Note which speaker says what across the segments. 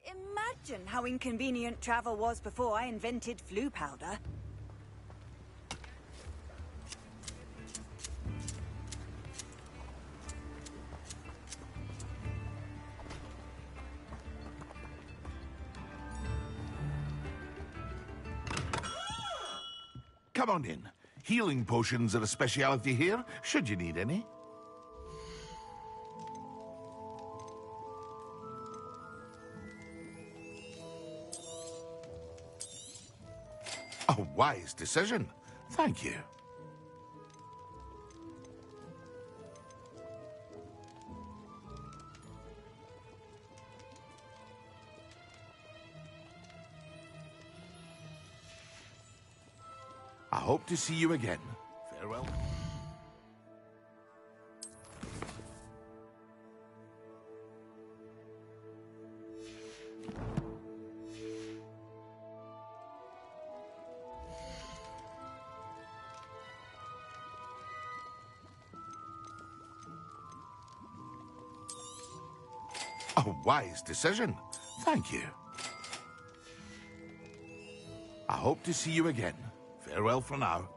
Speaker 1: Can't imagine how inconvenient travel was before I invented flu powder.
Speaker 2: Come on in. Healing potions are a speciality here, should you need any. A wise decision. Thank you. I hope to see you again. Farewell. A wise decision. Thank you. I hope to see you again. Farewell for now.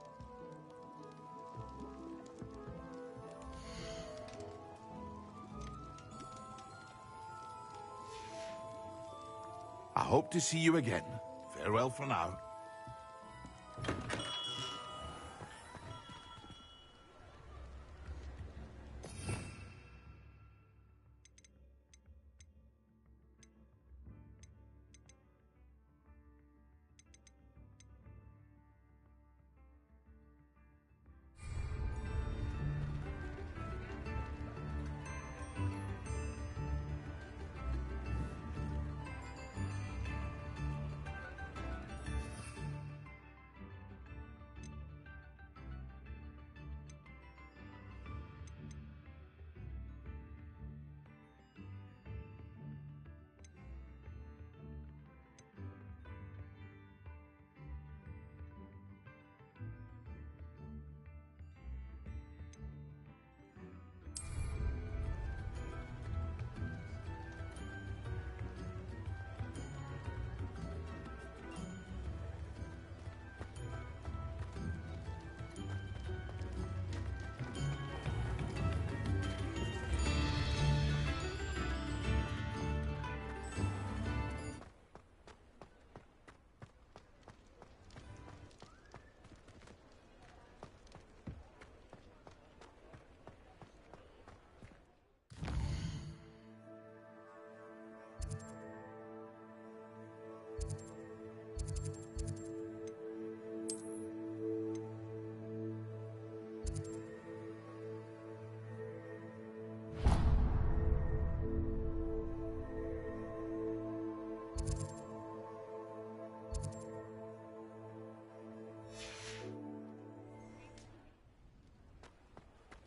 Speaker 2: I hope to see you again. Farewell for now.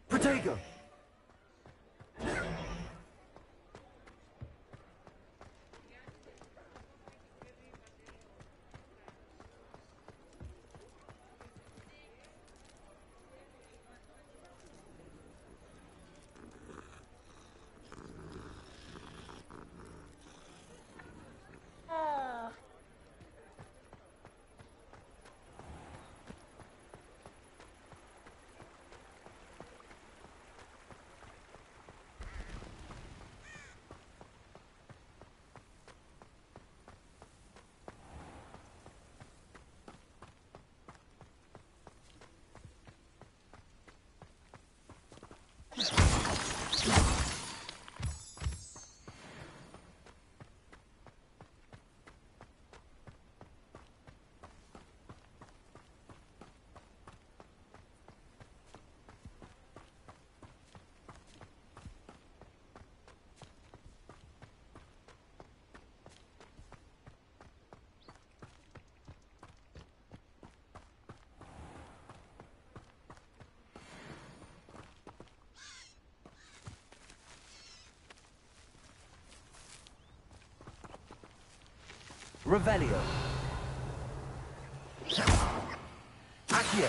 Speaker 3: Protego! Revelio. Accio.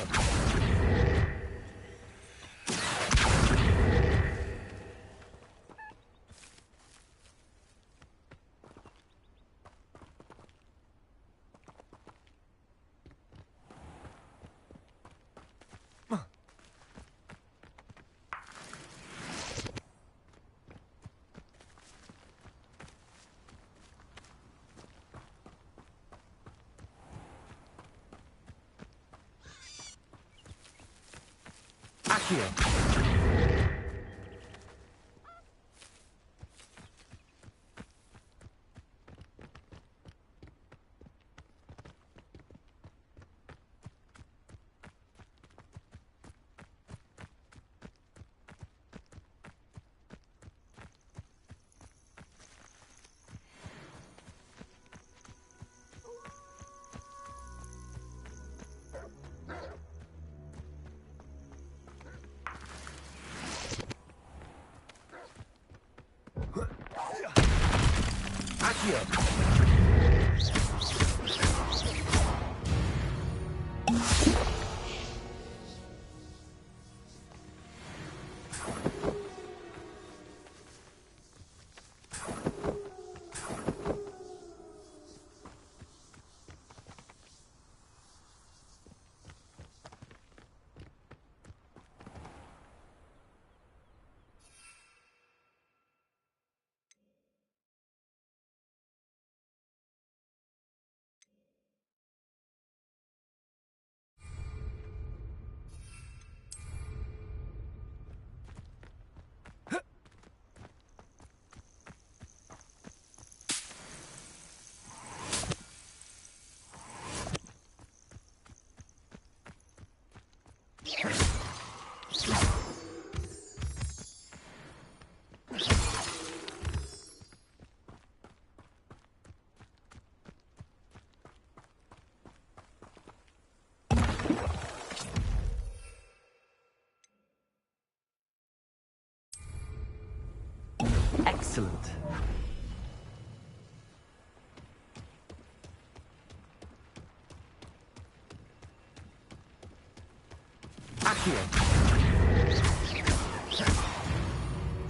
Speaker 3: Accio. Excellent. Accio.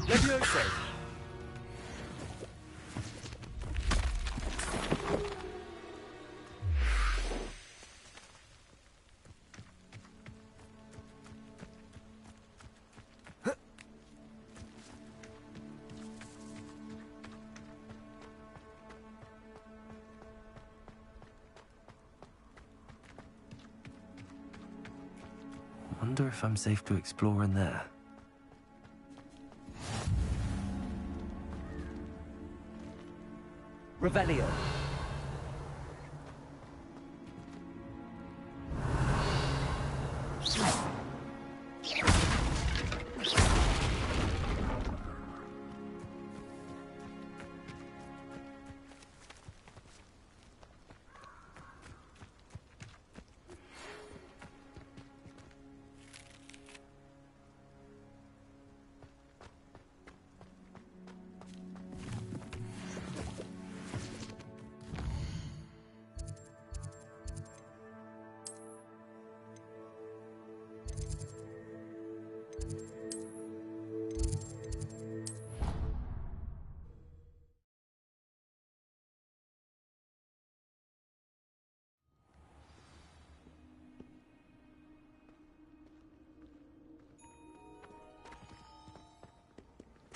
Speaker 3: Levioso. Wonder if I'm safe to explore in there. Revelio.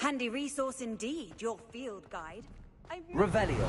Speaker 1: Handy resource indeed, your field guide.
Speaker 3: Revelio.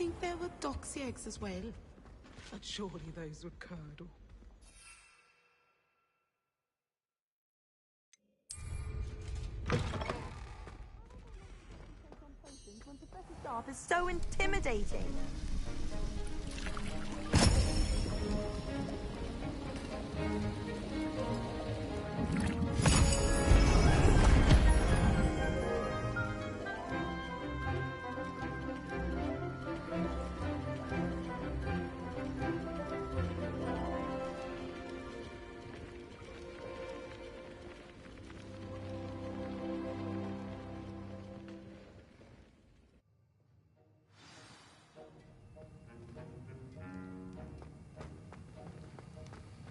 Speaker 4: think there were doxy eggs as well. But surely those were curdle.
Speaker 5: Staff is so intimidating.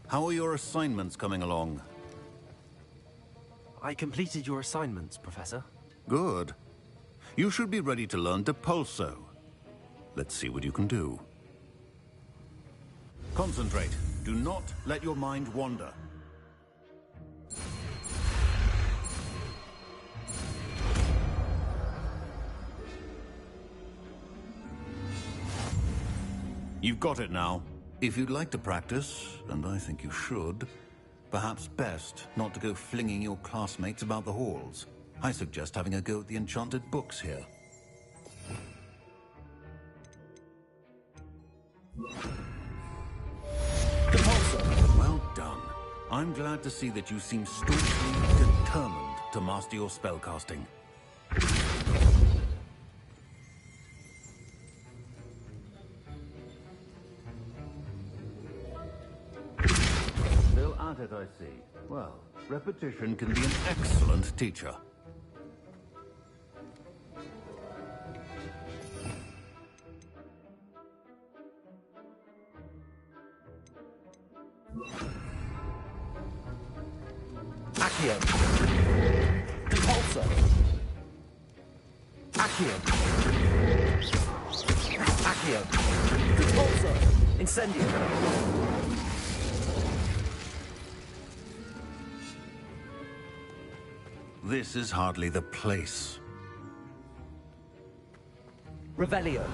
Speaker 6: How are your assignments coming along?
Speaker 3: I completed your assignments, Professor.
Speaker 6: Good. You should be ready to learn Depulso. Let's see what you can do. Concentrate. Do not let your mind wander. You've got it now. If you'd like to practice, and I think you should, perhaps best not to go flinging your classmates about the halls. I suggest having a go at the enchanted books here. Well done. I'm glad to see that you seem staunchly determined to master your spellcasting. Still at it, I see. Well, repetition can be an excellent teacher.
Speaker 3: Accio. Depulso. Accio. Accio. Depulso. Incendio.
Speaker 6: This is hardly the place.
Speaker 3: Revelio.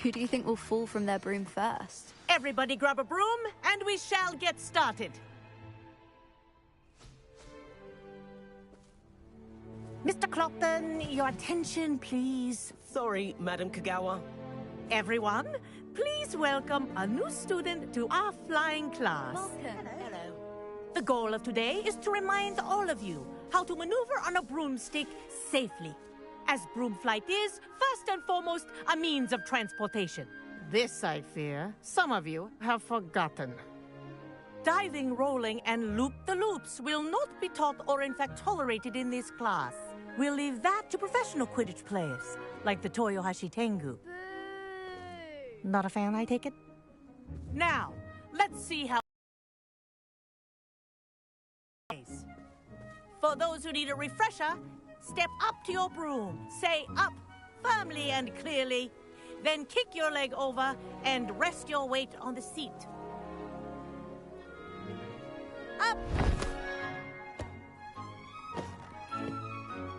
Speaker 7: Who do you think will fall from their broom first?
Speaker 8: Everybody grab a broom, and we shall get started. Mr. Clopton, your attention, please.
Speaker 9: Sorry, Madam Kagawa.
Speaker 8: Everyone, please welcome a new student to our flying class.
Speaker 7: Welcome.
Speaker 8: Hello. The goal of today is to remind all of you how to maneuver on a broomstick safely. As broom flight is, first and foremost, a means of transportation. This, I fear, some of you have forgotten. Diving, rolling, and loop-the-loops will not be taught or in fact tolerated in this class. We'll leave that to professional Quidditch players, like the Toyohashi Tengu. Not a fan, I take it? Now, let's see how... For those who need a refresher, step up to your broom, say up firmly and clearly, then kick your leg over and rest your weight on the seat. Up!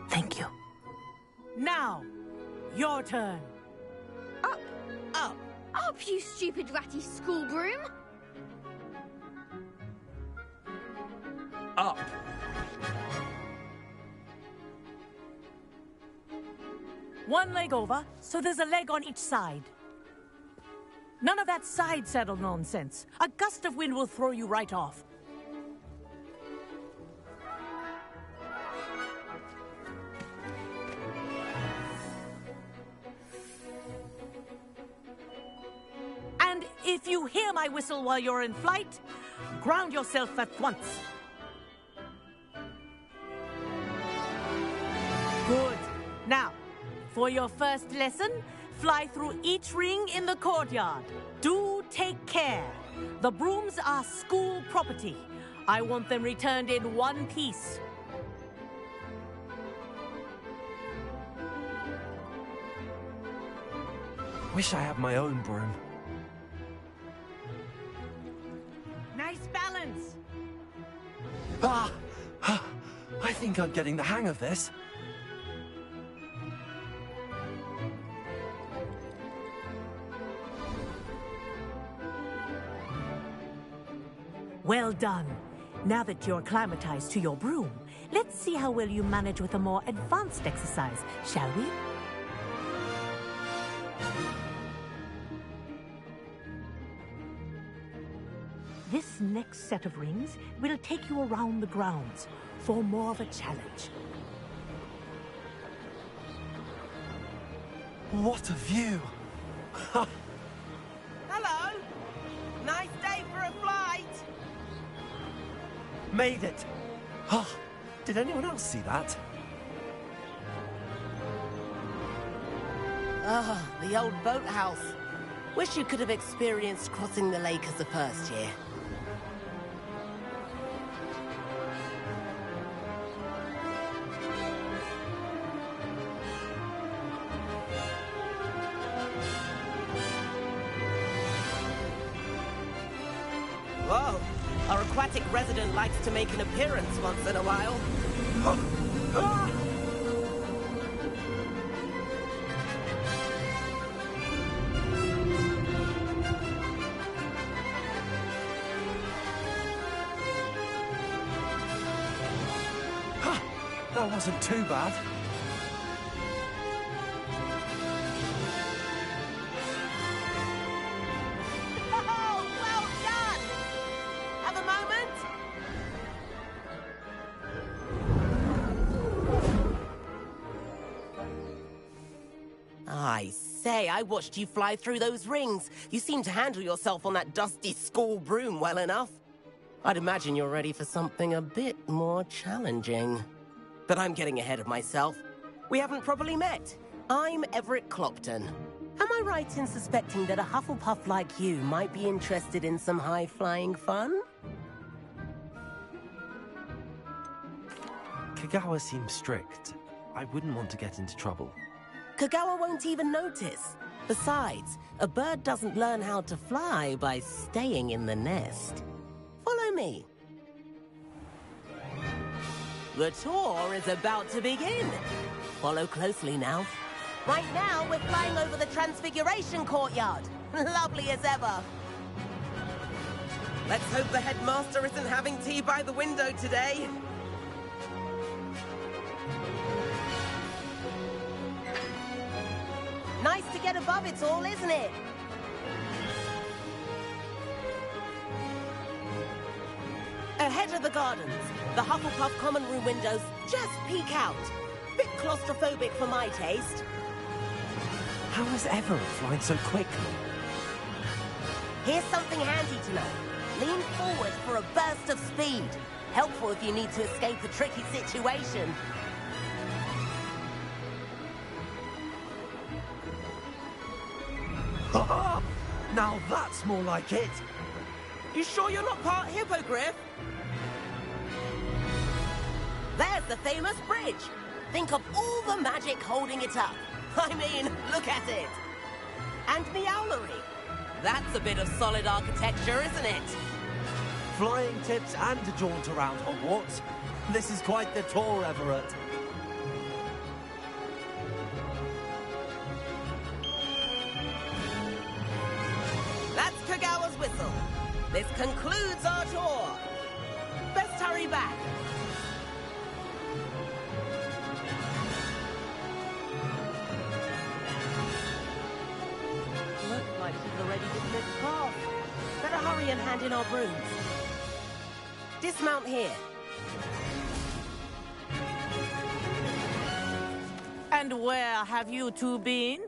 Speaker 8: Thank you. Now, your turn.
Speaker 7: Up!
Speaker 8: Up!
Speaker 7: Up, you stupid ratty school broom!
Speaker 3: Up!
Speaker 8: One leg over, so there's a leg on each side. None of that side saddle nonsense. A gust of wind will throw you right off. And if you hear my whistle while you're in flight, ground yourself at once. Good. Now, for your first lesson, fly through each ring in the courtyard. Do take care. The brooms are school property. I want them returned in one piece.
Speaker 3: Wish I had my own broom.
Speaker 8: Nice balance.
Speaker 3: Ah! I think I'm getting the hang of this.
Speaker 8: Well done. Now that you're acclimatized to your broom, let's see how well you manage with a more advanced exercise, shall we? This next set of rings will take you around the grounds for more of a challenge.
Speaker 3: What a view!
Speaker 9: Hello! Nice day for a flight!
Speaker 3: Made it! Oh, did anyone else see that?
Speaker 9: Ah, the old boathouse. Wish you could have experienced crossing the lake as a first year. Whoa! Our aquatic resident likes to make an appearance once in a while.
Speaker 3: That wasn't too bad.
Speaker 9: Oh, well done! Have a moment? I say, I watched you fly through those rings. You seem to handle yourself on that dusty school broom well enough. I'd imagine you're ready for something a bit more challenging. But I'm getting ahead of myself. We haven't properly met. I'm Everett Clopton. Am I right in suspecting that a Hufflepuff like you might be interested in some high-flying fun?
Speaker 3: Kagawa seems strict. I wouldn't want to get into trouble.
Speaker 9: Kagawa won't even notice. Besides, a bird doesn't learn how to fly by staying in the nest. Follow me. The tour is about to begin. Follow closely now. Right now, we're flying over the Transfiguration Courtyard. Lovely as ever. Let's hope the headmaster isn't having tea by the window today. Nice to get above it all, isn't it? Ahead of the gardens, the Hufflepuff common room windows just peek out. Bit claustrophobic for my taste.
Speaker 3: How is Everett flying so quickly?
Speaker 9: Here's something handy to know. Lean forward for a burst of speed. Helpful if you need to escape a tricky situation.
Speaker 3: Now that's more like it.
Speaker 9: You sure you're not part hippogriff? There's the famous bridge. Think of all the magic holding it up. I mean, look at it. And the owlery. That's a bit of solid architecture, isn't it?
Speaker 3: Flying tips and a jaunt around Hogwarts. This is quite the tour, Everett.
Speaker 9: That's Kagawa's whistle. This concludes our tour. Best hurry back. Looks like she's already dismissed class. Better hurry and hand in our brooms. Dismount here.
Speaker 8: And where have you two been?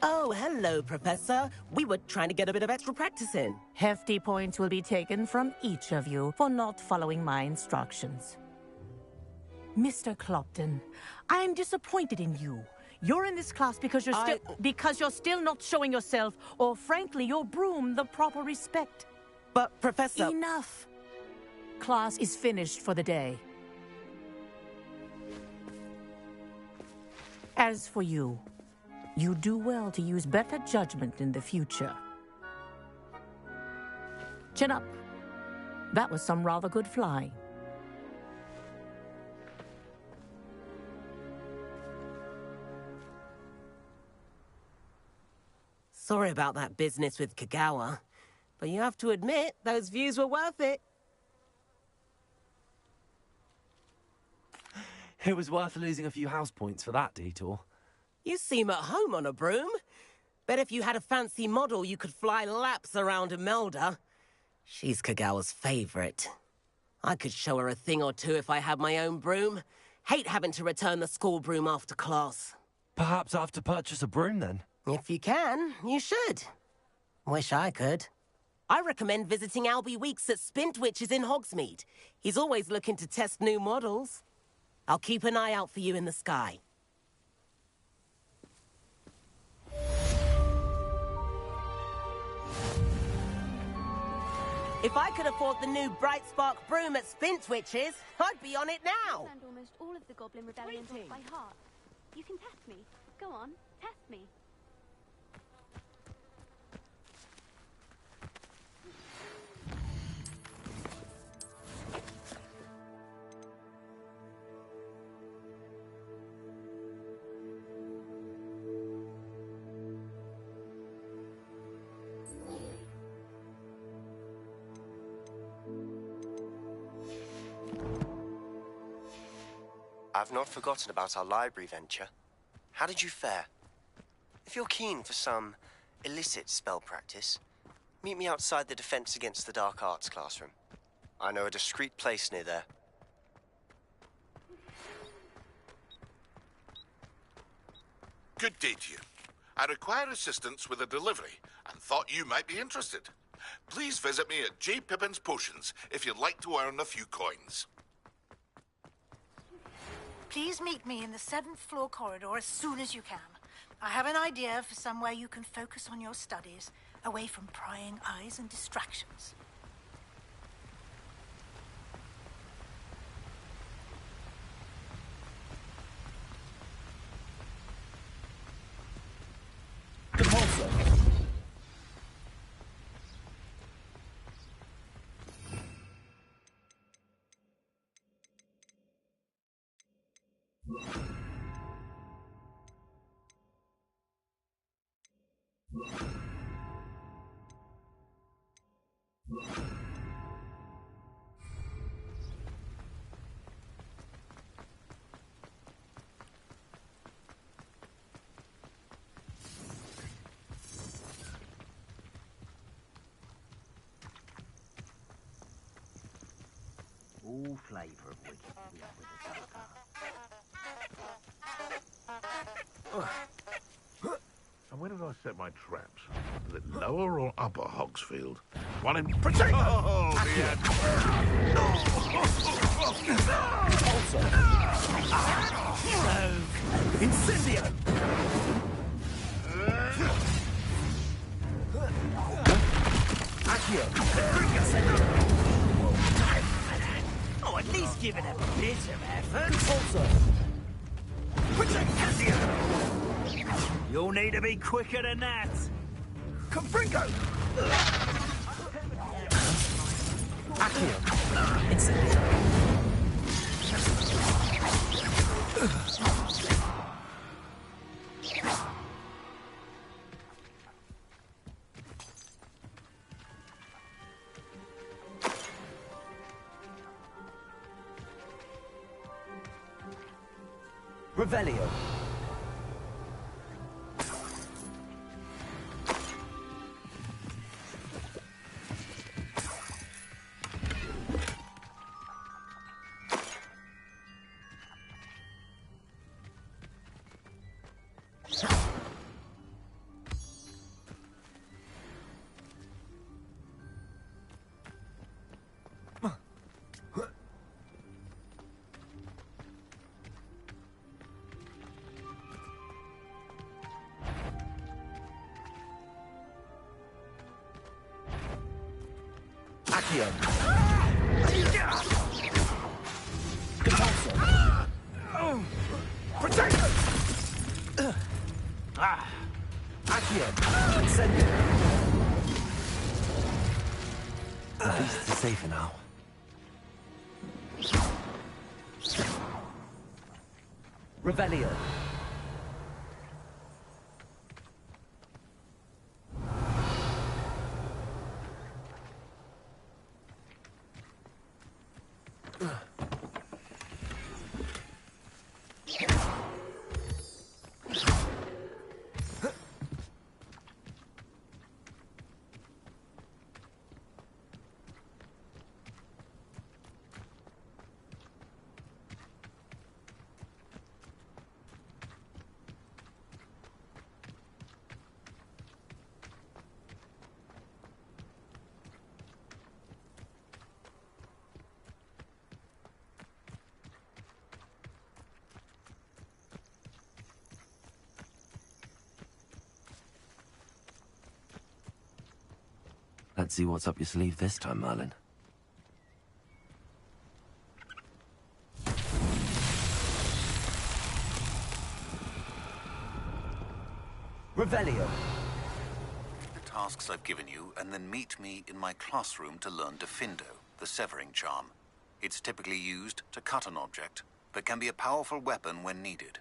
Speaker 9: Oh, hello, Professor. We were trying to get a bit of extra practice in.
Speaker 8: Hefty points will be taken from each of you for not following my instructions. Mr. Clopton, I am disappointed in you. You're in this class because you're still not showing yourself, or frankly, your broom the proper respect.
Speaker 9: But, Professor...
Speaker 8: Enough. Class is finished for the day. As for you, you do well to use better judgment in the future. Chin up. That was some rather good flying.
Speaker 9: Sorry about that business with Kagawa, but you have to admit, those views were worth it.
Speaker 3: It was worth losing a few house points for that detour.
Speaker 9: You seem at home on a broom. Bet if you had a fancy model, you could fly laps around Imelda. She's Kagawa's favorite. I could show her a thing or two if I had my own broom. Hate having to return the school broom after class.
Speaker 3: Perhaps I have to purchase a broom then.
Speaker 9: If you can, you should. Wish I could. I recommend visiting Albie Weeks at Spintwitches in Hogsmeade. He's always looking to test new models. I'll keep an eye out for you in the sky. If I could afford the new Bright Spark broom at Spintwitches, I'd be on it now.
Speaker 10: I understand almost all of the Goblin Rebellions off by heart. You can test me. Go on, test me.
Speaker 11: I've not forgotten about our library venture. How did you fare? If you're keen for some illicit spell practice, meet me outside the Defense Against the Dark Arts classroom. I know a discreet place near there.
Speaker 2: Good day to you. I require assistance with a delivery and thought you might be interested. Please visit me at J. Pippin's Potions if you'd like to earn a few coins.
Speaker 12: Please meet me in the 7th floor corridor as soon as you can. I have an idea for somewhere you can focus on your studies, away from prying eyes and distractions.
Speaker 3: all flavour of wicked with the dark.
Speaker 13: And where did I set my traps? Is it lower or upper Hogsfield? One in... Protect! Oh, the end.
Speaker 3: Incendio! Accio! Oh, at least give it a bit of effort. Also, protect Cassia! You'll need to be quicker than that. Confringo! Accio! Incendio! Revelio. Accio. Compulso. Protect! Accio. Incendio. At least it's safer now. Revelio. Let's see what's up your sleeve this time, Merlin. Revelio.
Speaker 6: The tasks I've given you, and then meet me in my classroom to learn Defindo, the severing charm. It's typically used to cut an object, but can be a powerful weapon when needed.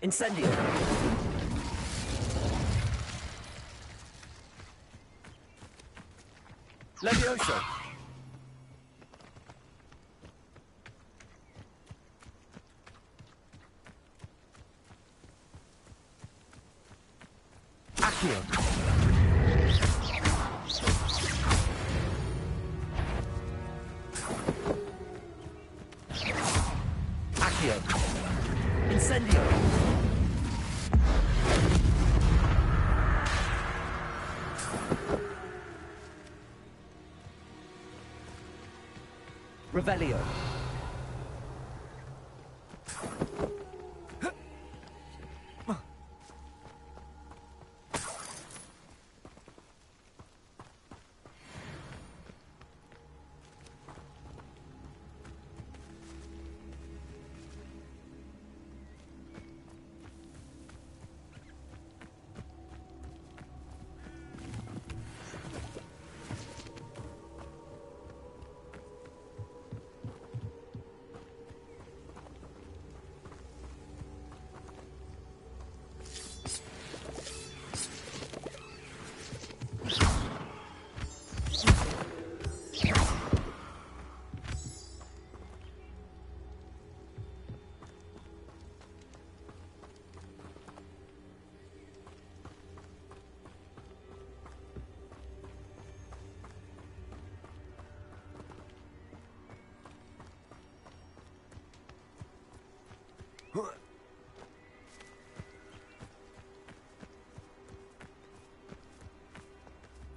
Speaker 3: Incendio. Levioso. Accio. Accio. Incendio. Revelio.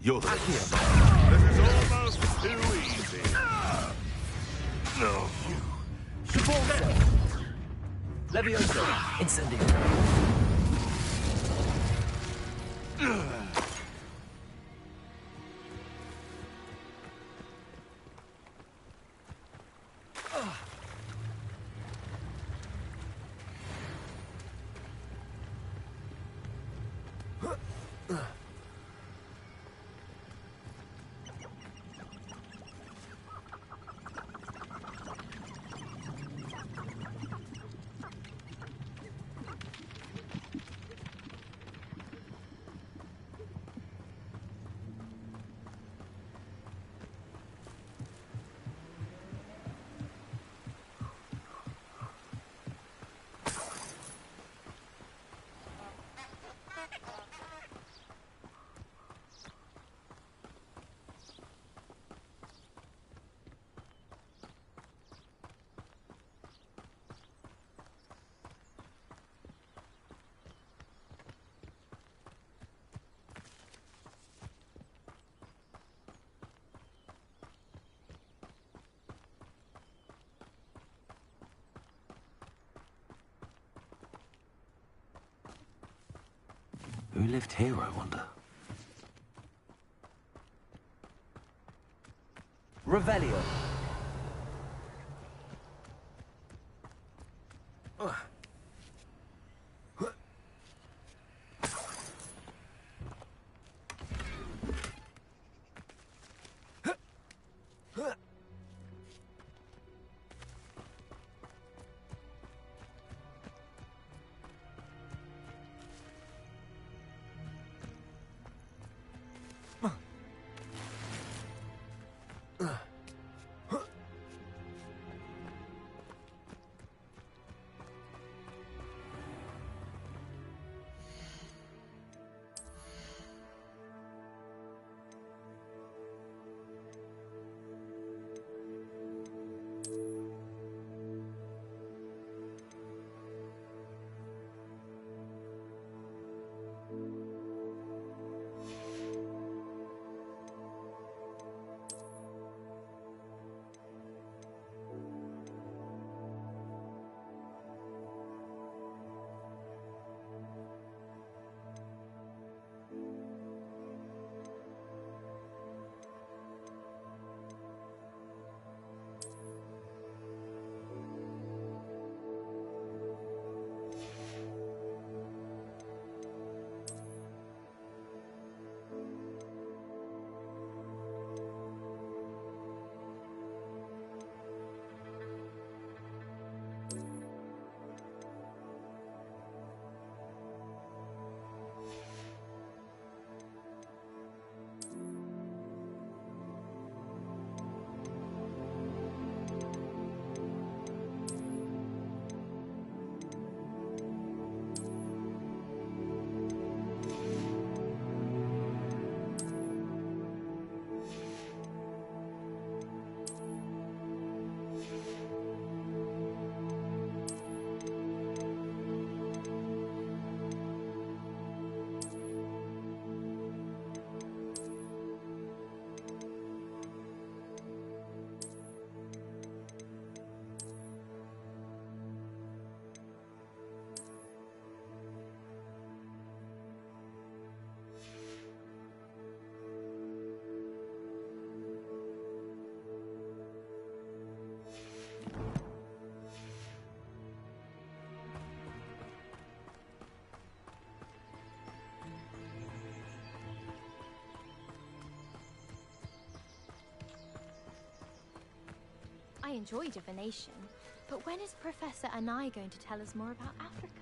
Speaker 13: You're the This is almost too easy. No, you.
Speaker 3: Support Levioso. Incendio.
Speaker 14: Who lived here, I wonder?
Speaker 3: Revelio.
Speaker 15: I enjoy divination, but when is Professor Anai going to tell us more about Africa?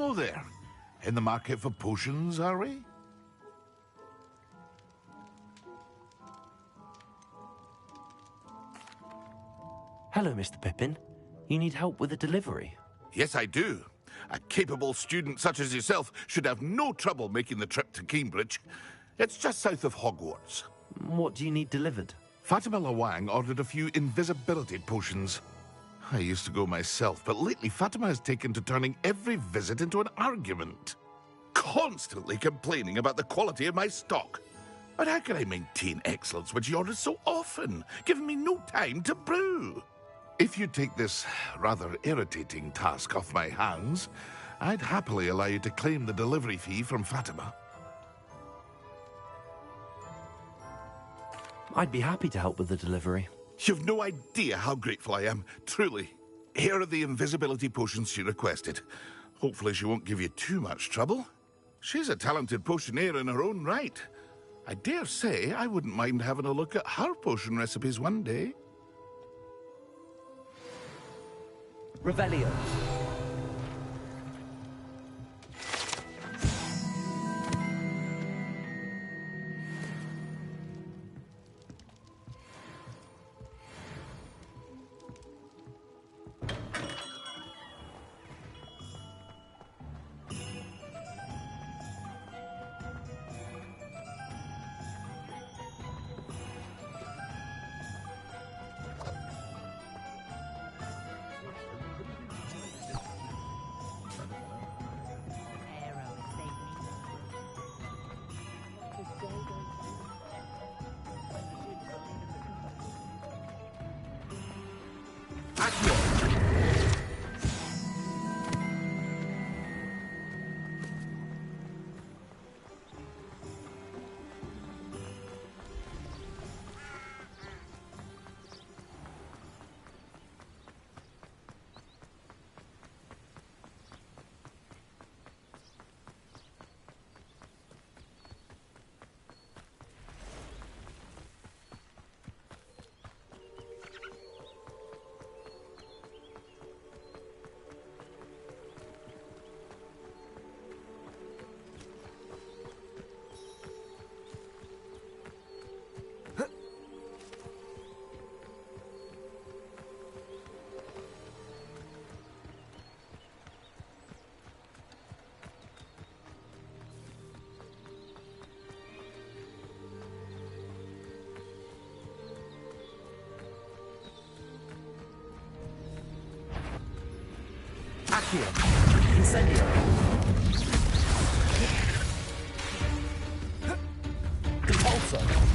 Speaker 13: Hello there. In the market for potions, are we?
Speaker 14: Hello, Mr. Pippin. You need help with a delivery?
Speaker 13: Yes, I do. A capable student such as yourself should have no trouble making the trip to Cambridge. It's just south of Hogwarts.
Speaker 14: What do you need delivered?
Speaker 13: Fatima Lawang ordered a few invisibility potions. I used to go myself, but lately Fatima has taken to turning every visit into an argument. Constantly complaining about the quality of my stock. But how can I maintain excellence when she orders so often, giving me no time to brew? If you take this rather irritating task off my hands, I'd happily allow you to claim the delivery fee from Fatima.
Speaker 14: I'd be happy to help with the delivery.
Speaker 13: You've no idea how grateful I am, truly. Here are the invisibility potions she requested. Hopefully she won't give you too much trouble. She's a talented potioneer in her own right. I dare say I wouldn't mind having a look at her potion recipes one day.
Speaker 14: Revelio. Accio. Incendio. Repulsor.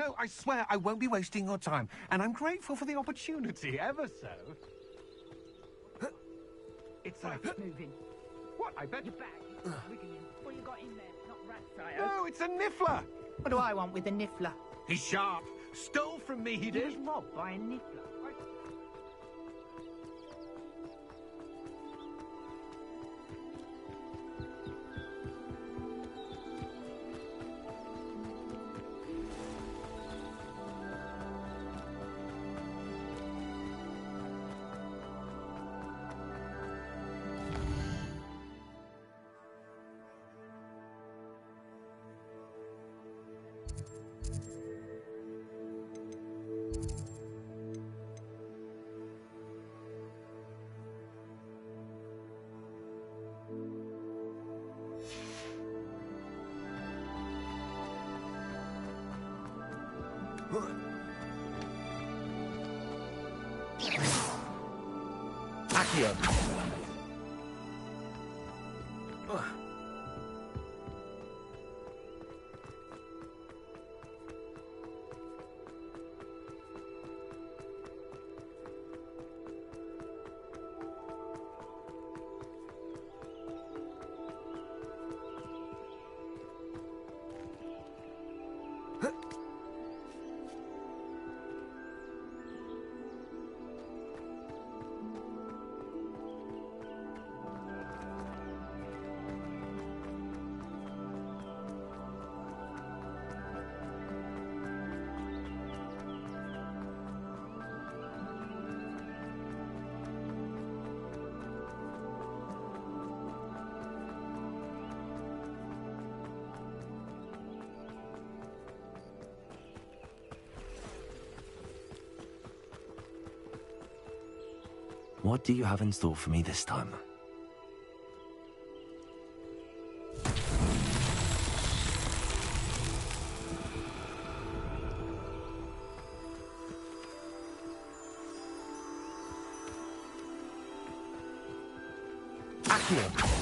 Speaker 16: No, I swear I won't be wasting your time, and I'm grateful for the opportunity, ever so. It's
Speaker 3: moving.
Speaker 16: What? I bet
Speaker 3: Your bag. Wiggling. What you got in there? Not rats, I
Speaker 16: No, it's a niffler!
Speaker 3: What do I want with a niffler?
Speaker 16: He's sharp. Stole from me, he
Speaker 3: He
Speaker 16: did.
Speaker 3: was robbed by a niffler.
Speaker 14: Accio. What do you have in store for me this time? Accio.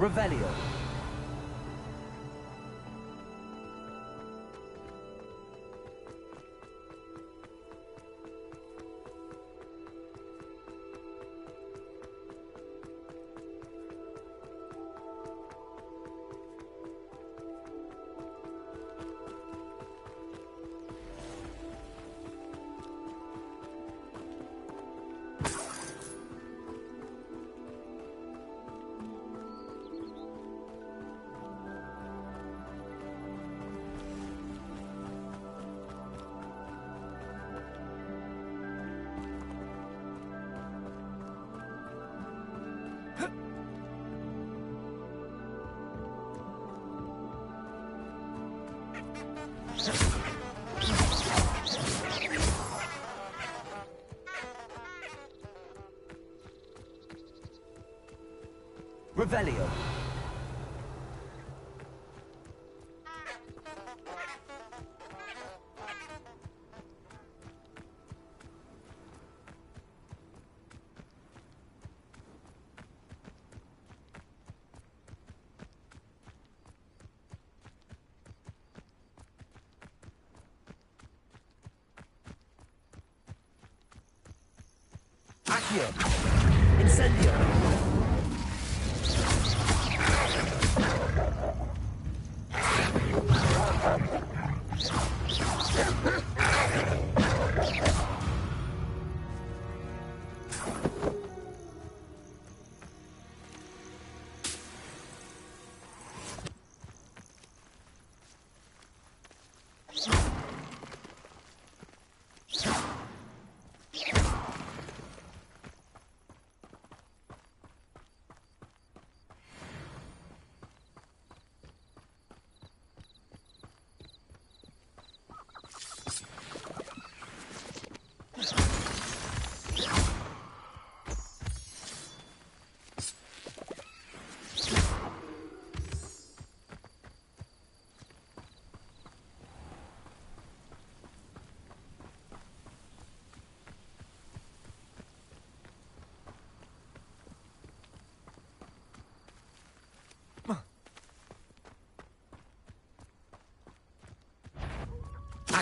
Speaker 14: Revelio. Revelio. Accio. Incendio.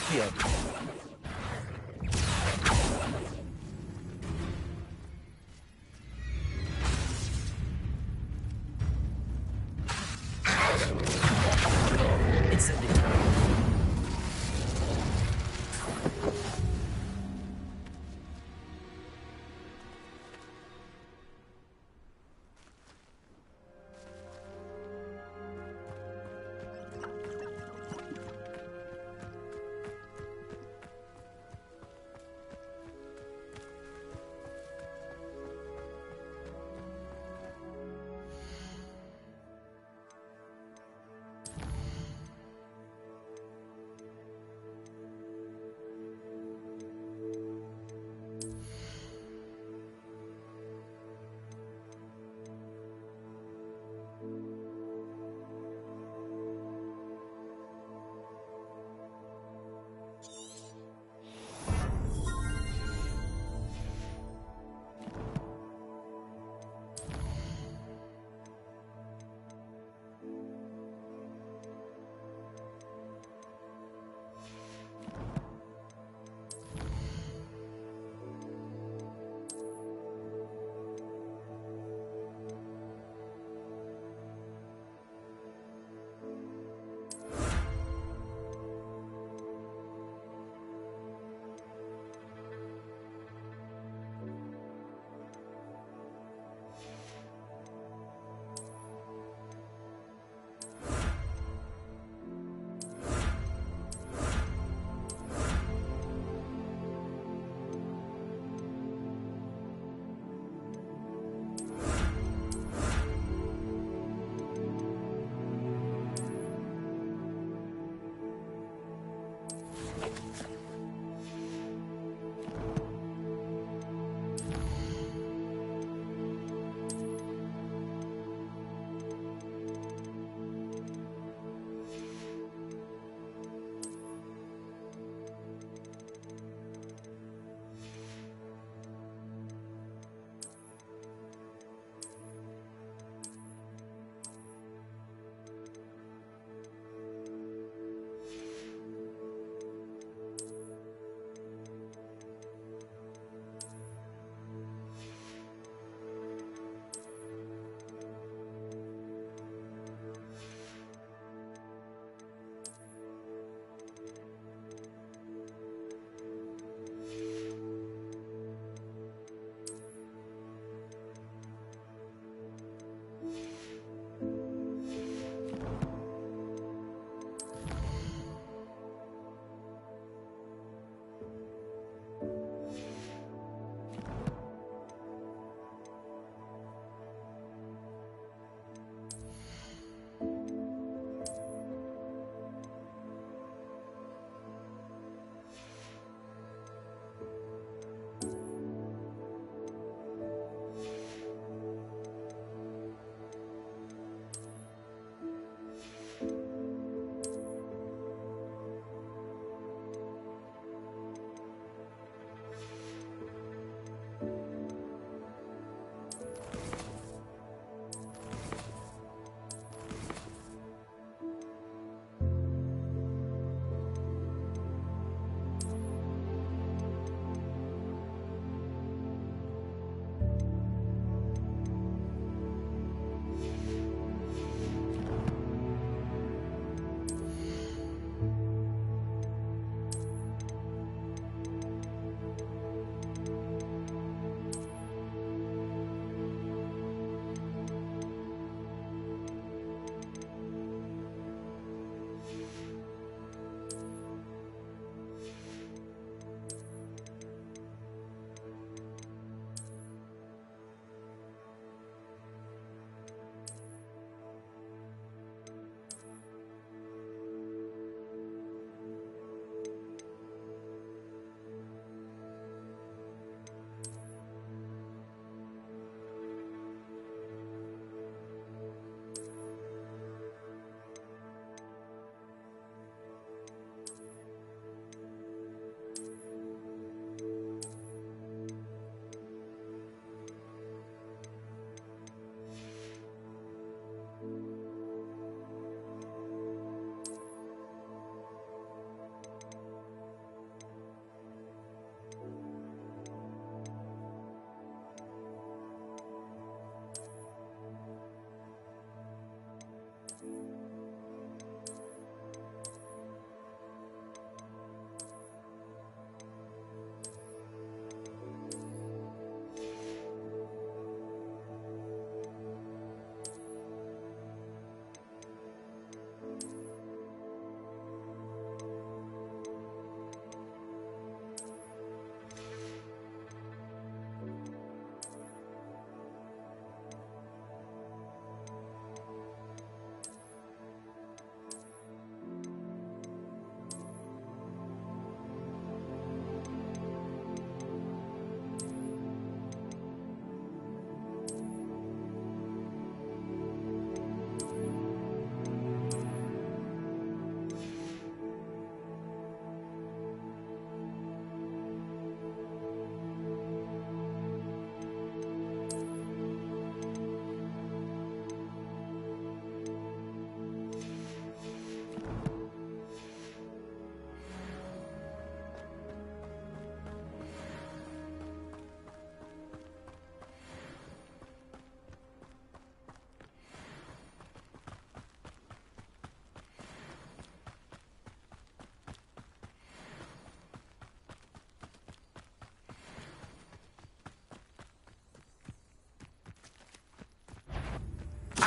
Speaker 14: Accio.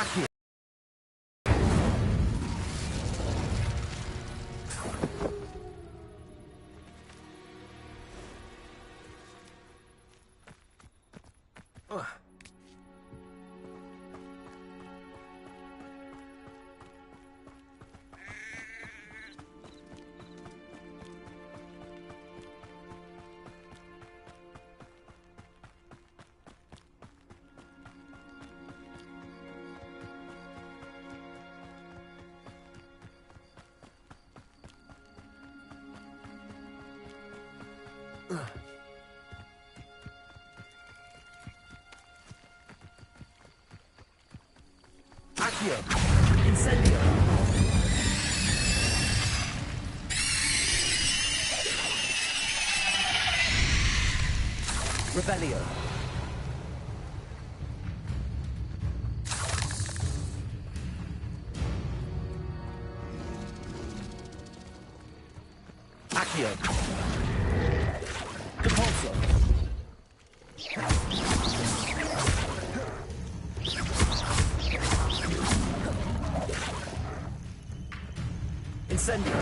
Speaker 3: Accio. Accio. Incendio. Revelio. Accio. Depulso. Incendio.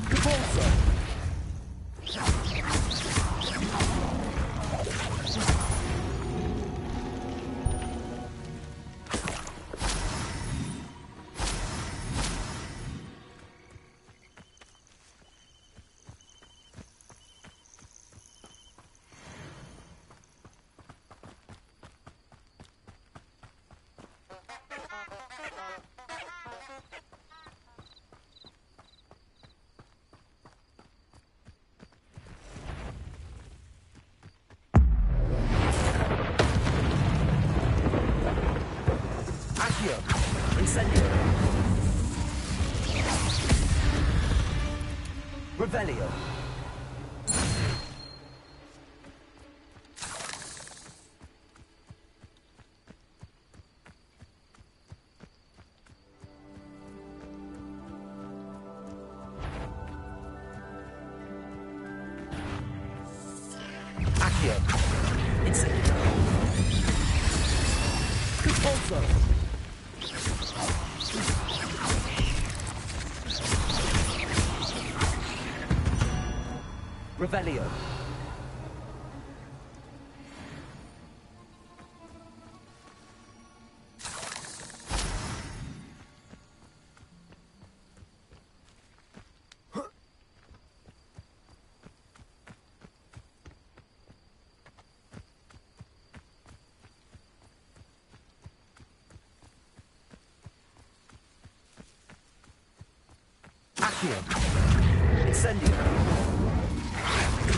Speaker 3: Depulso. Accio. Incendio. Revelio. Accio. Incendio. Compulso. Revelio. Accio. Incendio.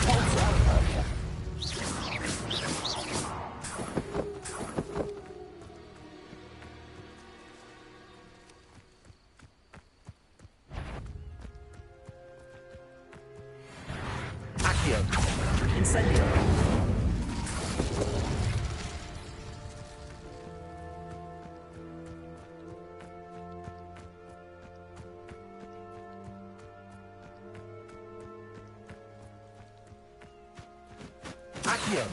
Speaker 3: Compulso. Accio. Incendio. Accio.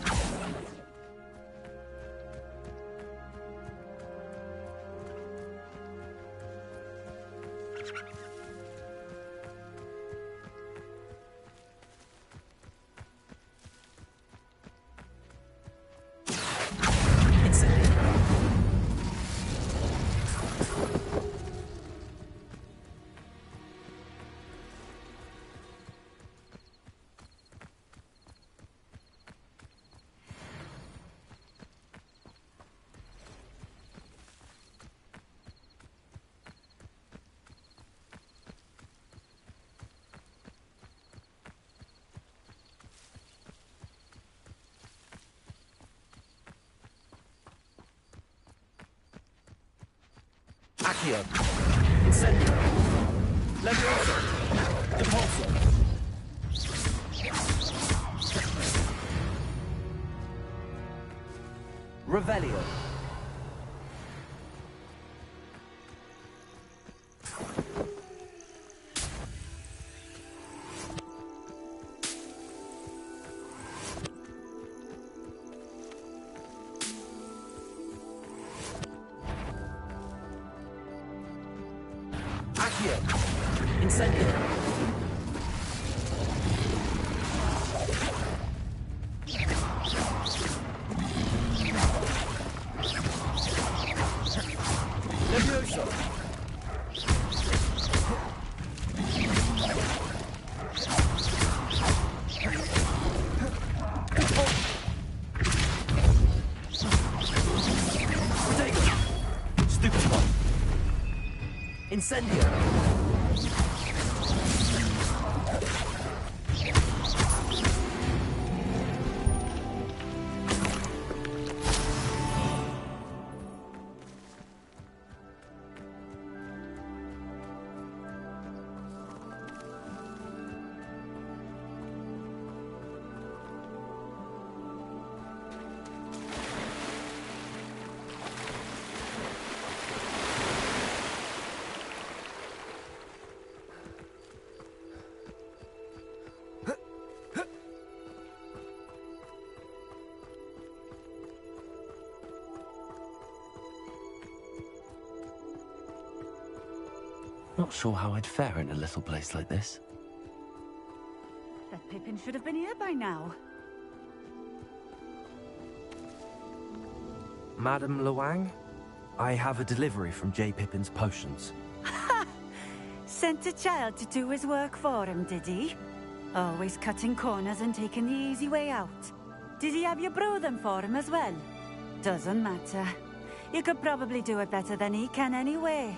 Speaker 3: Incendio. Accio. Incendio. Levioso. Depulso. Revelio. Incendio. Levioso. Stupid. Incendio. Not sure how I'd fare in a little place like this.
Speaker 1: That Pippin should have been here by now.
Speaker 14: Madam Luang, I have a delivery from J. Pippin's potions.
Speaker 1: Sent a child to do his work for him, did he? Always cutting corners and taking the easy way out. Did he have you brew them for him as well? Doesn't matter. You could probably do it better than he can anyway.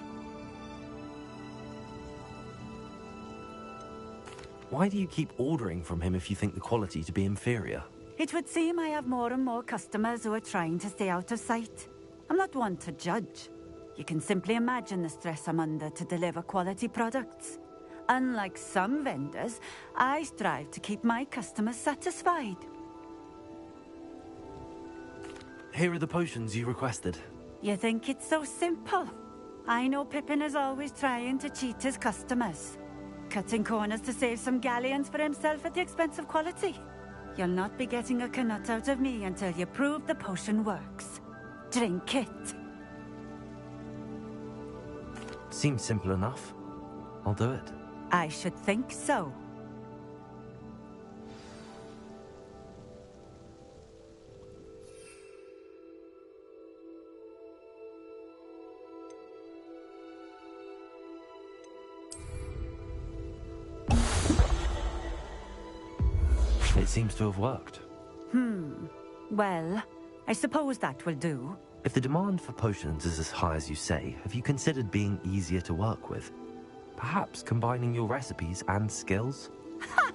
Speaker 14: Why do you keep ordering from him if you think the quality to be inferior?
Speaker 1: It would seem I have more and more customers who are trying to stay out of sight. I'm not one to judge. You can simply imagine the stress I'm under to deliver quality products. Unlike some vendors, I strive to keep my customers satisfied.
Speaker 14: Here are the potions you requested.
Speaker 1: You think it's so simple? I know Pippin is always trying to cheat his customers. Cutting corners to save some galleons for himself at the expense of quality. You'll not be getting a canut out of me until you prove the potion works. Drink it.
Speaker 14: Seems simple enough. I'll do it.
Speaker 1: I should think so.
Speaker 14: It seems to have worked.
Speaker 1: Well, I suppose that will do.
Speaker 14: If the demand for potions is as high as you say, have you considered being easier to work with? Perhaps combining your recipes and skills?
Speaker 1: Ha!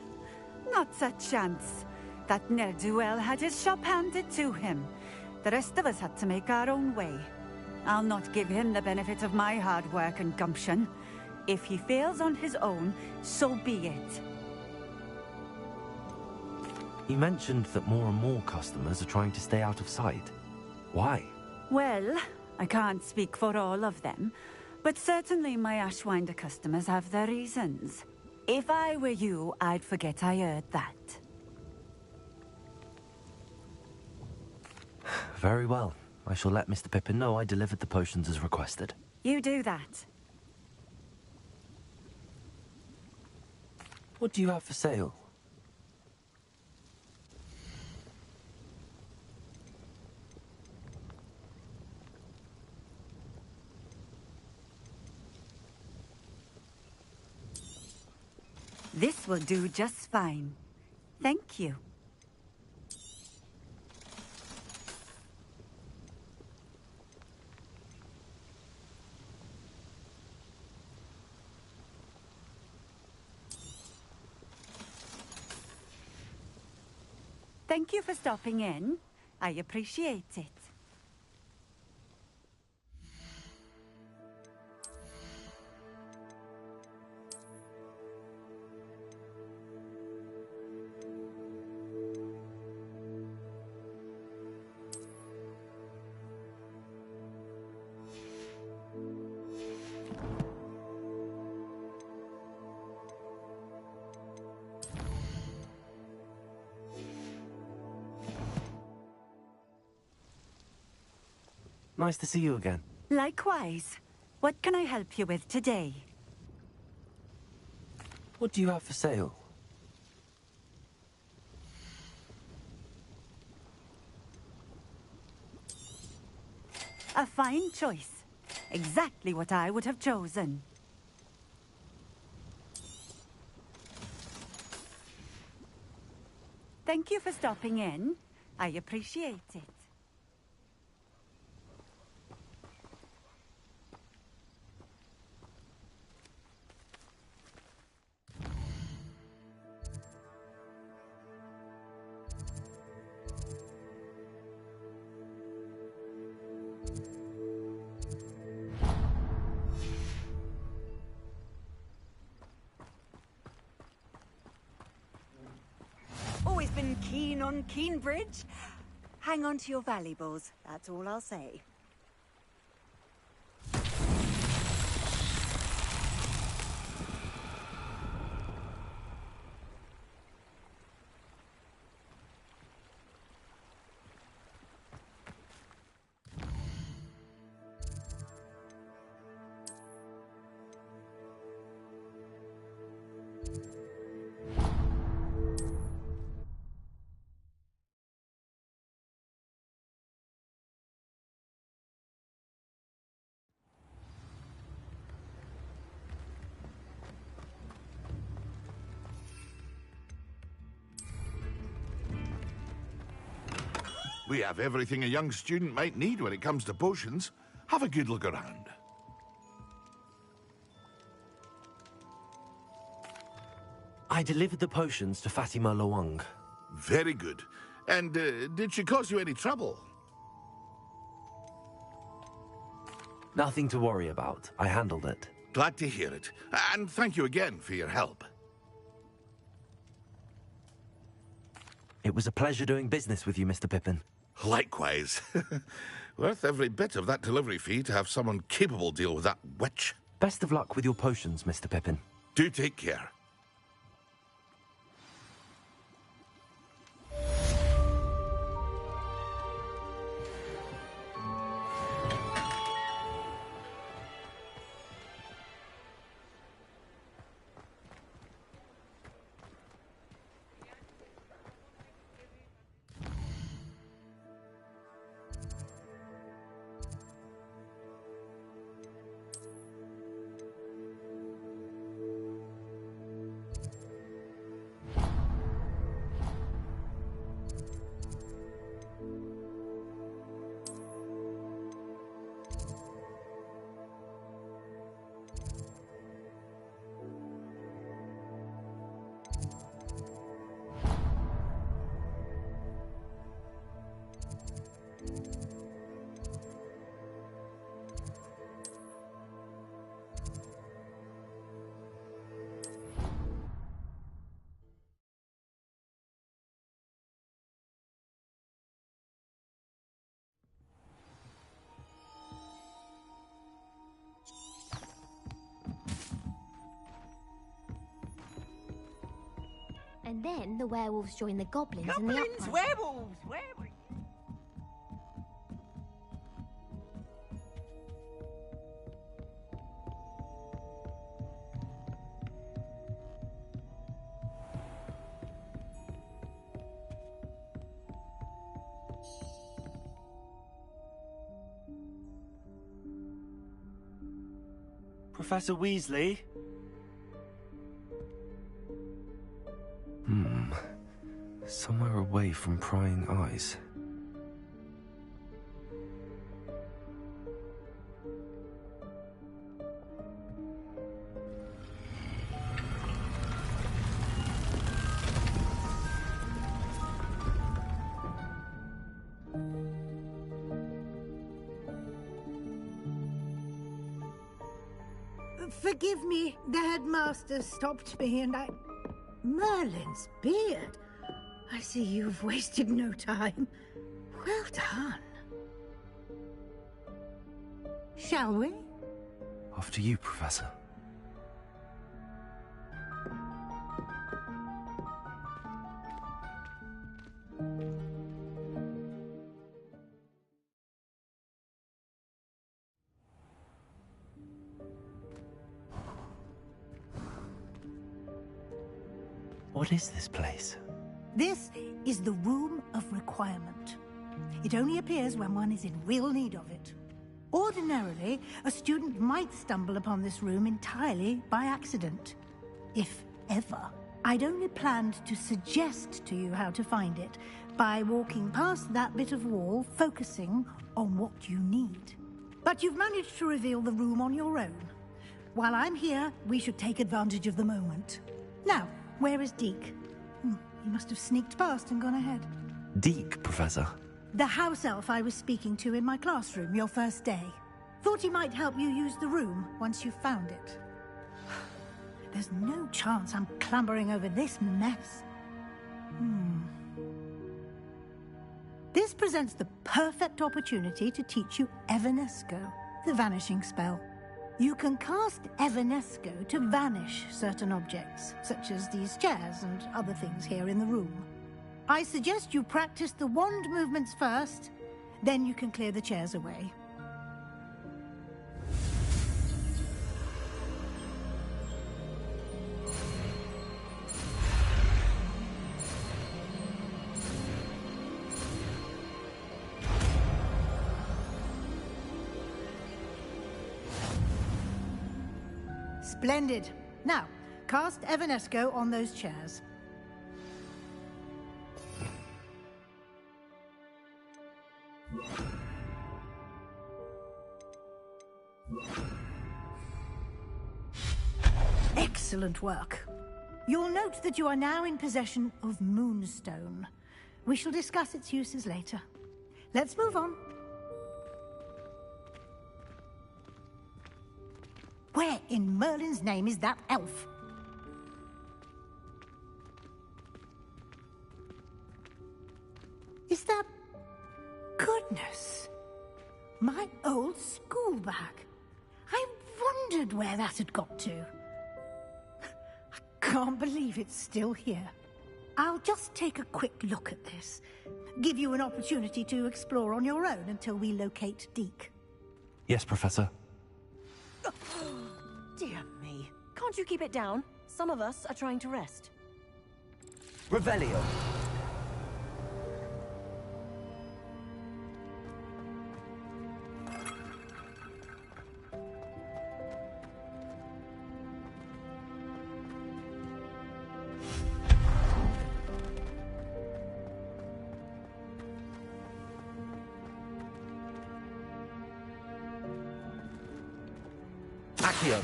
Speaker 1: Not a chance. That ne'er-do-well had his shop handed to him. The rest of us had to make our own way. I'll not give him the benefit of my hard work and gumption. If he fails on his own, so be it.
Speaker 14: You mentioned that more and more customers are trying to stay out of sight. Why?
Speaker 1: Well, I can't speak for all of them, but certainly my Ashwinder customers have their reasons. If I were you, I'd forget I heard that.
Speaker 14: Very well. I shall let Mr. Pippin know I delivered the potions as requested.
Speaker 1: You do that.
Speaker 14: What do you have for sale?
Speaker 1: This will do just fine. Thank you. Thank you for stopping in. I appreciate it.
Speaker 14: Nice to see you again.
Speaker 1: Likewise. What can I help you with today?
Speaker 14: What do you have for sale?
Speaker 1: A fine choice. Exactly what I would have chosen. Thank you for stopping in. I appreciate it.
Speaker 17: Always been keen on Keenbridge. Hang on to your valuables, that's all I'll say.
Speaker 13: We have everything a young student might need when it comes to potions. Have a good look around.
Speaker 14: I delivered the potions to Fatima Lawang.
Speaker 13: Very good. And did she cause you any trouble?
Speaker 14: Nothing to worry about. I handled it.
Speaker 13: Glad to hear it. And thank you again for your help.
Speaker 14: It was a pleasure doing business with you, Mr. Pippin.
Speaker 13: Likewise. Worth every bit of that delivery fee to have someone capable deal with that witch.
Speaker 14: Best of luck with your potions, Mr. Pippin.
Speaker 13: Do take care.
Speaker 15: And then the werewolves join the goblins in the
Speaker 17: Goblins,
Speaker 15: uprising.
Speaker 17: werewolves, werewolves.
Speaker 16: Professor Weasley?
Speaker 14: Somewhere away from prying eyes.
Speaker 12: Forgive me, the headmaster stopped me and I... Merlin's beard. I see you've wasted no time. Well done. Shall we?
Speaker 14: After you, Professor. What is this place?
Speaker 12: This is the Room of Requirement. It only appears when one is in real need of it. Ordinarily, a student might stumble upon this room entirely by accident. If ever. I'd only planned to suggest to you how to find it by walking past that bit of wall, focusing on what you need. But you've managed to reveal the room on your own. While I'm here, we should take advantage of the moment. Now, where is Deke? He must have sneaked past and gone ahead.
Speaker 14: Deke, Professor.
Speaker 12: The house elf I was speaking to in my classroom your first day. Thought he might help you use the room once you found it. There's no chance I'm clambering over this mess. This presents the perfect opportunity to teach you Evanesco, the vanishing spell. You can cast Evanesco to vanish certain objects, such as these chairs and other things here in the room. I suggest you practice the wand movements first, then you can clear the chairs away. Splendid. Now, cast Evanesco on those chairs. Excellent work. You'll note that you are now in possession of Moonstone. We shall discuss its uses later. Let's move on. Where in Merlin's name is that elf? Is that... Goodness! My old school bag. I wondered where that had got to. I can't believe it's still here. I'll just take a quick look at this. Give you an opportunity to explore on your own until we locate Deke.
Speaker 14: Yes, Professor.
Speaker 18: Dear me. Can't you keep it down? Some of us are trying to rest.
Speaker 3: Revelio. Accio.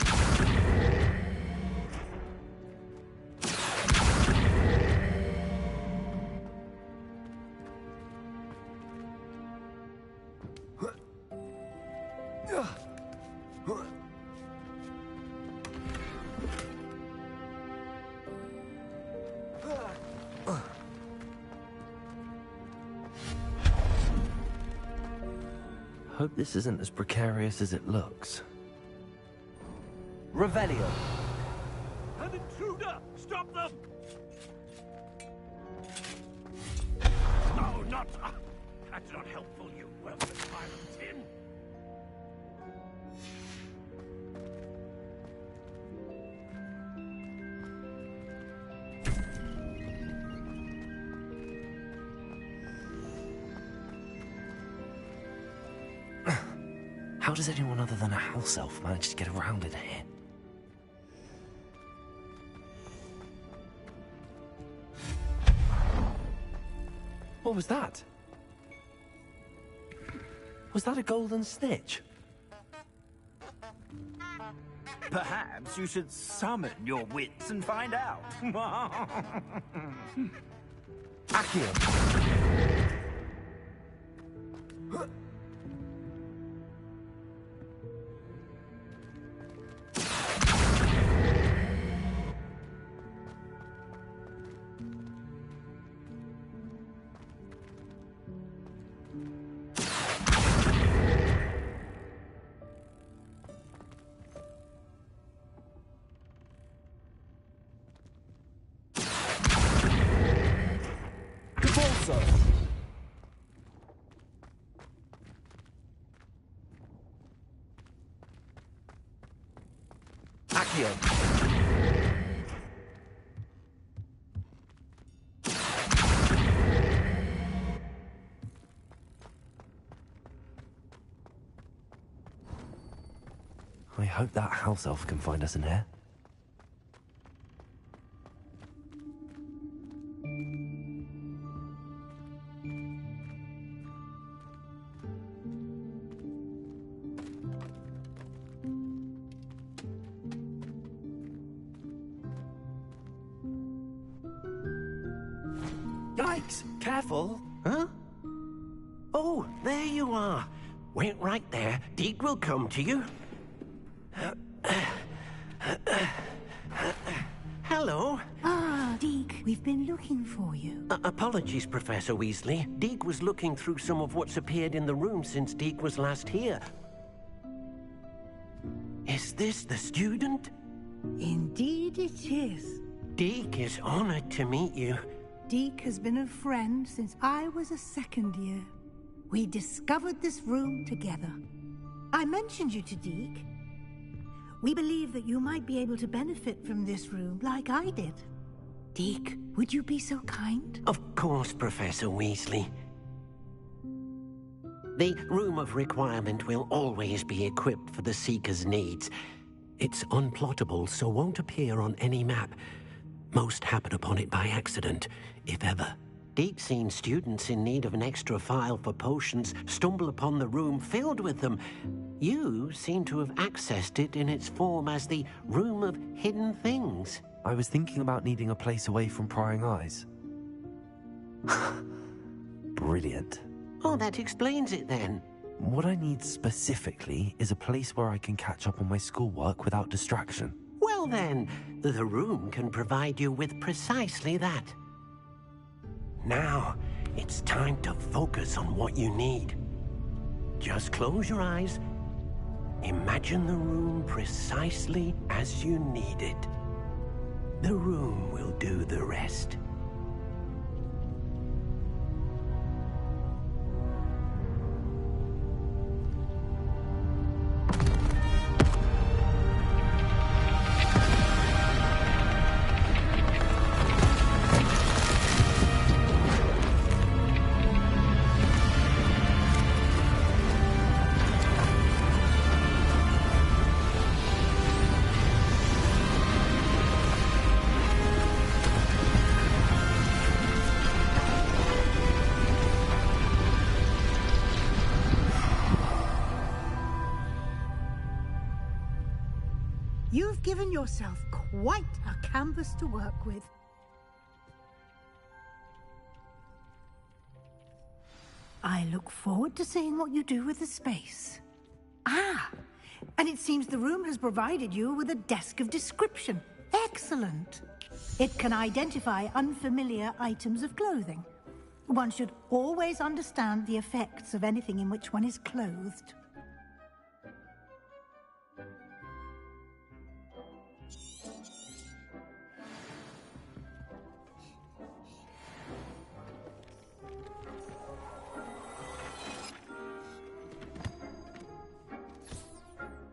Speaker 14: Hope this isn't as precarious as it looks.
Speaker 3: Revelio. An intruder! Stop them! No, not... that's not helpful, you worthless violent tin.
Speaker 14: How does anyone other than a house elf manage to get around in here? What was that? Was that a golden snitch?
Speaker 3: Perhaps you should summon your wits and find out.
Speaker 14: Accio. hope that house elf can find us in here.
Speaker 19: Yikes! Careful! Huh? Oh, there you are. Wait right there. Deke will come to you. Hello.
Speaker 12: Ah, Deke, we've been looking for you.
Speaker 19: Apologies, Professor Weasley. Deke was looking through some of what's appeared in the room since Deke was last here. Is this the student?
Speaker 12: Indeed it is.
Speaker 19: Deke is honored to meet you.
Speaker 12: Deke has been a friend since I was a second year. We discovered this room together. I mentioned you to Deke. We believe that you might be able to benefit from this room like I did. Deke, would you be so kind?
Speaker 19: Of course, Professor Weasley. The Room of Requirement will always be equipped for the Seeker's needs. It's unplottable, so won't appear on any map. Most happen upon it by accident, if ever. Deke's seen students in need of an extra file for potions stumble upon the room filled with them. You seem to have accessed it in its form as the Room of Hidden Things.
Speaker 14: I was thinking about needing a place away from prying eyes. Brilliant.
Speaker 19: Oh, that explains it then.
Speaker 14: What I need specifically is a place where I can catch up on my schoolwork without distraction.
Speaker 19: Well then, the room can provide you with precisely that. Now, it's time to focus on what you need. Just close your eyes. Imagine the room precisely as you need it. The room will do the rest.
Speaker 12: You've given yourself quite a canvas to work with. I look forward to seeing what you do with the space. Ah, and it seems the room has provided you with a desk of description. Excellent. It can identify unfamiliar items of clothing. One should always understand the effects of anything in which one is clothed.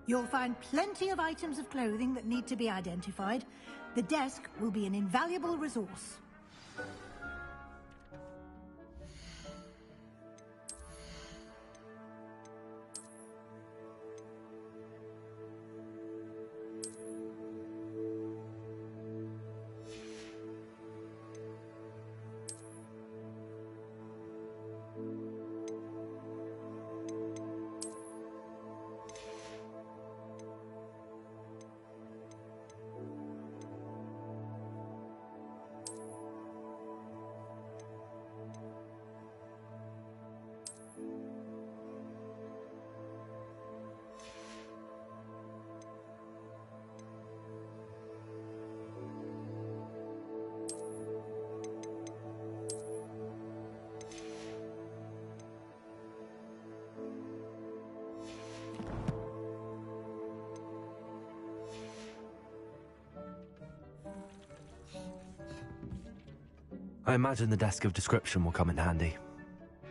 Speaker 12: You'll find plenty of items of clothing that need to be identified. The desk will be an invaluable resource.
Speaker 14: I imagine the desk of description will come in handy.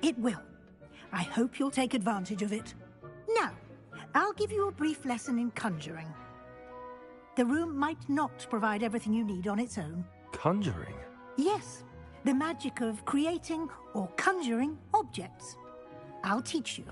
Speaker 12: It will. I hope you'll take advantage of it. Now, I'll give you a brief lesson in conjuring. The room might not provide everything you need on its own.
Speaker 14: Conjuring?
Speaker 12: Yes, the magic of creating or conjuring objects. I'll teach you.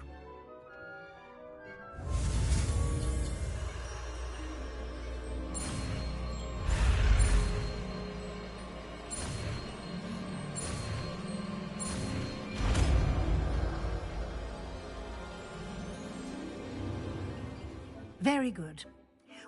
Speaker 12: Very good.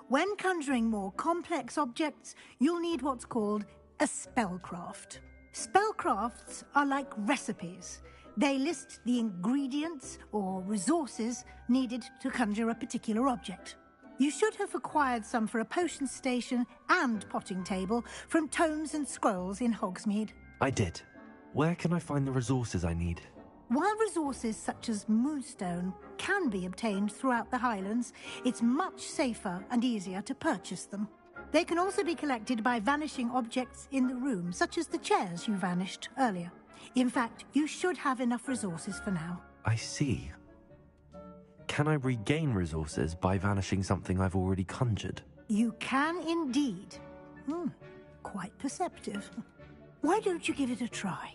Speaker 12: When conjuring more complex objects, you'll need what's called a spellcraft. Spellcrafts are like recipes. They list the ingredients or resources needed to conjure a particular object. You should have acquired some for a potion station and potting table from tomes and scrolls in Hogsmeade.
Speaker 14: I did. Where can I find the resources I need?
Speaker 12: While resources such as moonstone can be obtained throughout the Highlands, it's much safer and easier to purchase them. They can also be collected by vanishing objects in the room, such as the chairs you vanished earlier. In fact, you should have enough resources for now.
Speaker 14: I see. Can I regain resources by vanishing something I've already conjured?
Speaker 12: You can indeed. Quite perceptive. Why don't you give it a try?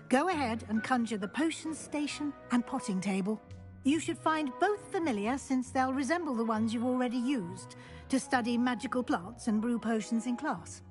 Speaker 12: Go ahead and conjure the potion station and potting table. You should find both familiar, since they'll resemble the ones you've already used to study magical plants and brew potions in class.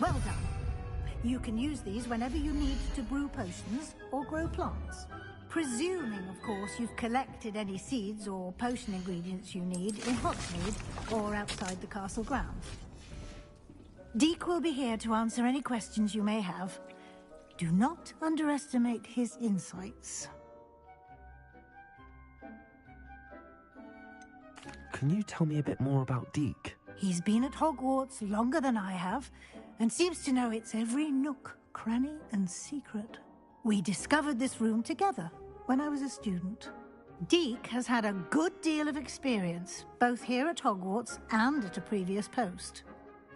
Speaker 12: Well done. You can use these whenever you need to brew potions or grow plants. Presuming, of course, you've collected any seeds or potion ingredients you need in Hogsmeade or outside the castle grounds. Deek will be here to answer any questions you may have. Do not underestimate his insights.
Speaker 14: Can you tell me a bit more about Deek?
Speaker 12: He's been at Hogwarts longer than I have, and seems to know its every nook, cranny, and secret. We discovered this room together when I was a student. Deek has had a good deal of experience, both here at Hogwarts and at a previous post.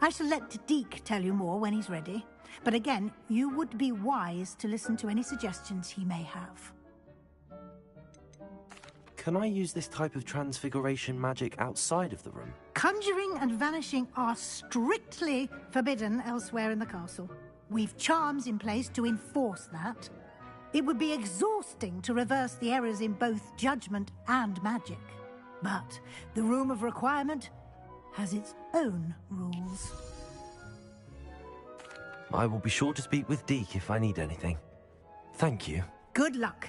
Speaker 12: I shall let Deek tell you more when he's ready, but again, you would be wise to listen to any suggestions he may have.
Speaker 14: Can I use this type of transfiguration magic outside of the room?
Speaker 12: Conjuring and vanishing are strictly forbidden elsewhere in the castle. We've charms in place to enforce that. It would be exhausting to reverse the errors in both judgment and magic. But the Room of Requirement has its own rules.
Speaker 14: I will be sure to speak with Deek if I need anything. Thank you.
Speaker 12: Good luck.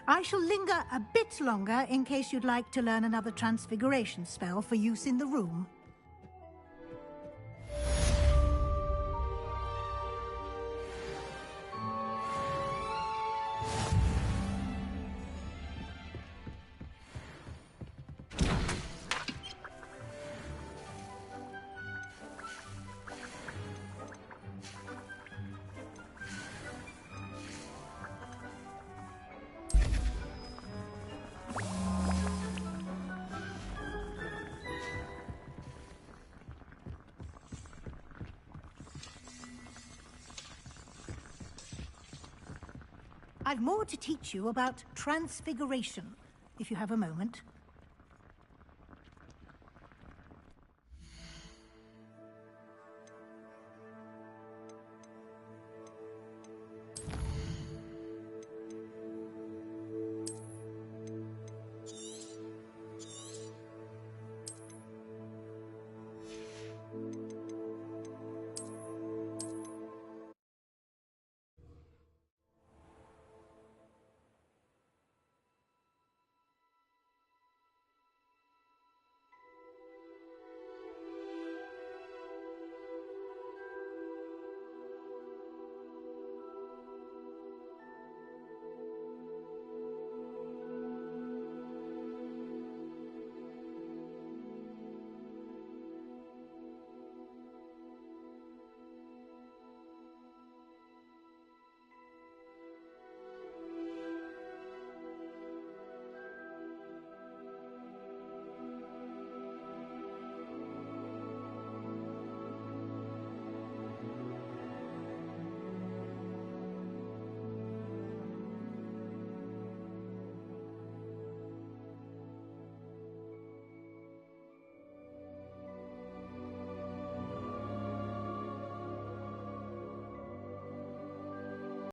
Speaker 12: I shall linger a bit longer in case you'd like to learn another transfiguration spell for use in the room. I've more to teach you about transfiguration, if you have a moment.